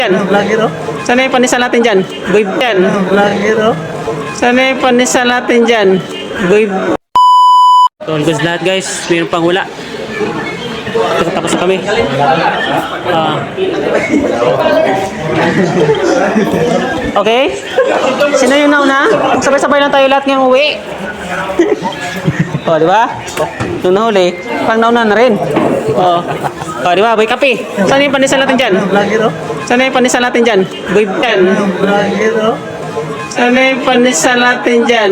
Yan. Vlogger oh. Sana yung panisal natin dyan? Boy, yan. Vlogger oh. Sana yung panisal natin dyan? Boy. So, all goods lahat guys. Mayroon pang hula. Tapos na kami. Okay. Sino yung nauna? Sabay-sabay lang tayo lahat ngayong uwi. O, di ba? Nung nahuli, pang nauna na rin. O, di ba? Boy, kape. Saan yung panisal natin dyan? Vlogger oh. Saan yung panisal natin dyan? Boy, yan. Vlogger oh. Saan yung panisal natin dyan?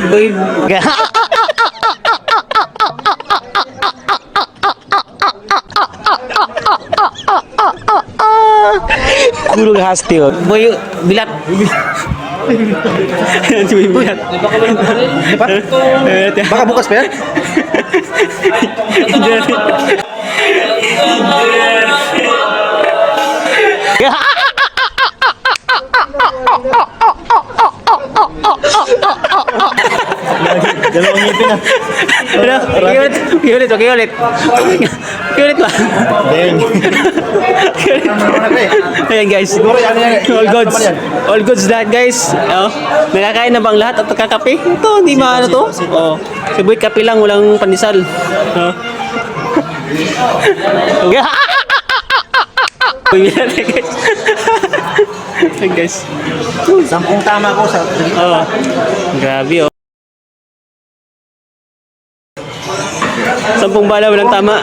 Boy, Kurang hasti oh. boy, bilat. Boy, bilat. Baka bukas pa yan? Dalawang ngipin na. Ano? Kiulit ba? Deng. Ayan guys. All goods lahat guys. Oh, nakakain na bang lahat at kakape? Ito, hindi maano to. Oh, si Boy kape lang, walang pandesal. Oh. Boy, guys. Ayan guys. 10 tama ko sa... Oh, grabe oh. 10 bala walang tama.